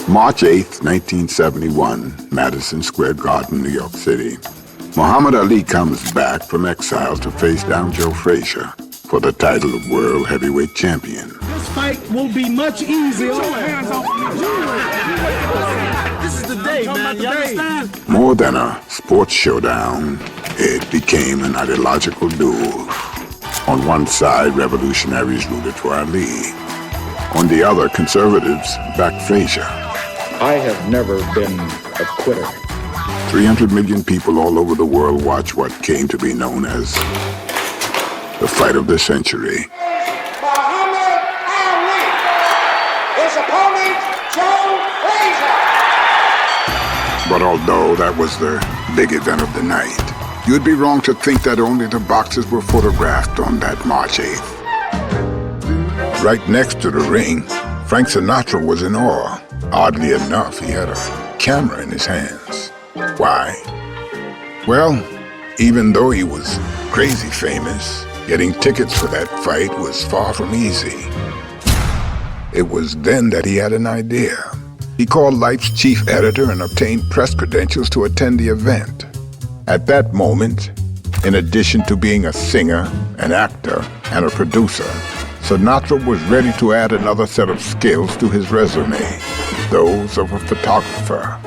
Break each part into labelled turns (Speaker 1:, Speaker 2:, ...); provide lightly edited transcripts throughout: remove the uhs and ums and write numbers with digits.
Speaker 1: March 8, 1971, Madison Square Garden, New York City. Muhammad Ali comes back from exile to face down Joe Frazier for the title of World Heavyweight Champion.
Speaker 2: This fight will be much easier. This is the day, man. You understand?
Speaker 1: More than a sports showdown, it became an ideological duel. On one side, revolutionaries rooted for Ali. On the other, conservatives backed Frazier.
Speaker 3: I have never been a quitter.
Speaker 1: 300 million people all over the world watch what came to be known as the fight of the century.
Speaker 4: Muhammad Ali, his opponent, Joe Frazier.
Speaker 1: But although that was the big event of the night, you'd be wrong to think that only the boxers were photographed on that March 8th. Right next to the ring, Frank Sinatra was in awe. Oddly enough, he had a camera in his hands. Why? Well, even though he was crazy famous, getting tickets for that fight was far from easy. It was then that he had an idea. He called Life's chief editor and obtained press credentials to attend the event. At that moment, in addition to being a singer, an actor, and a producer, Sinatra was ready to add another set of skills to his resume, those of a photographer.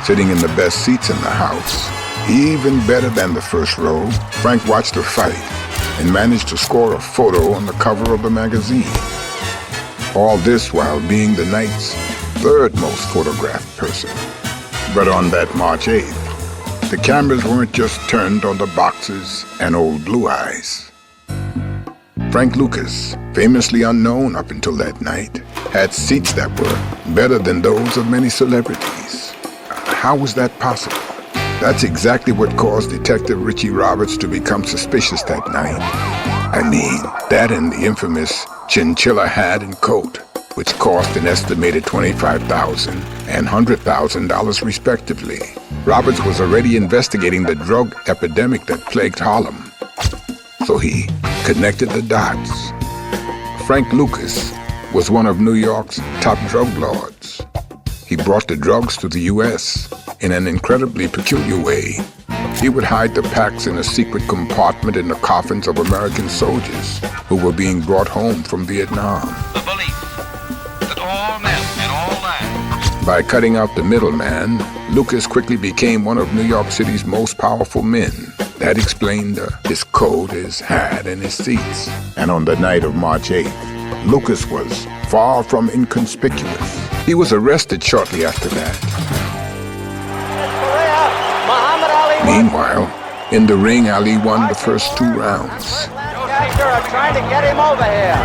Speaker 1: Sitting in the best seats in the house, even better than the first row, Frank watched the fight and managed to score a photo on the cover of the magazine. All this while being the night's third most photographed person. But on that March 8th, the cameras weren't just turned on the boxers and old Blue Eyes. Frank Lucas, famously unknown up until that night, had seats that were better than those of many celebrities. How was that possible? That's exactly what caused Detective Richie Roberts to become suspicious that night. I mean, that and the infamous chinchilla hat and coat, which cost an estimated $25,000 and $100,000 respectively. Roberts was already investigating the drug epidemic that plagued Harlem. So he connected the dots. Frank Lucas was one of New York's top drug lords. He brought the drugs to the U.S. in an incredibly peculiar way. He would hide the packs in a secret compartment in the coffins of American soldiers who were being brought home from Vietnam.
Speaker 5: The belief that all men in all lands.
Speaker 1: By cutting out the middleman, Lucas quickly became one of New York City's most powerful men. That explained his coat, his hat, and his seats. And on the night of March 8th, Lucas was far from inconspicuous. He was arrested shortly after that. Meanwhile, in the ring, Ali won the first 2 rounds.
Speaker 4: You guys are trying to get him over here.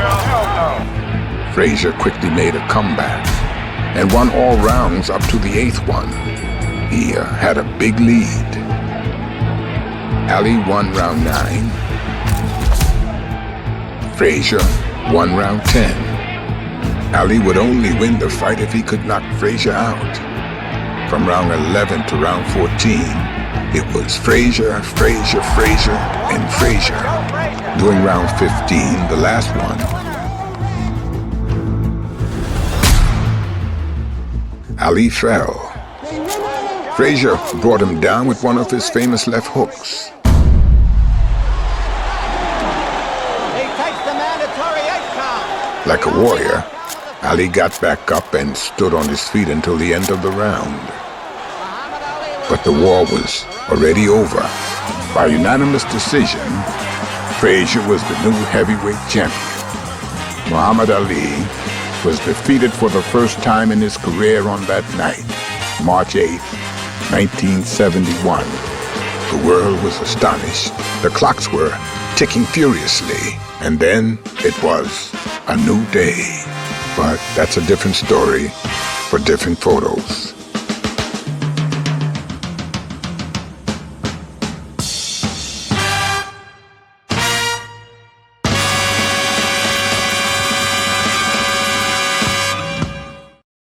Speaker 1: Frazier quickly made a comeback and won all rounds up to the 8th one. He had a big lead. Ali won round 9. Frazier won round 10. Ali would only win the fight if he could knock Frazier out. From round 11 to round 14, it was Frazier, Frazier, Frazier, and Frazier. During round 15, the last one, Ali fell. Frazier brought him down with one of his famous left hooks. Like a warrior, Ali got back up and stood on his feet until the end of the round. But the war was already over. By unanimous decision, Frazier was the new heavyweight champion. Muhammad Ali was defeated for the first time in his career on that night, March 8, 1971. The world was astonished. The clocks were ticking furiously, and then it was a new day. But that's a different story for different photos.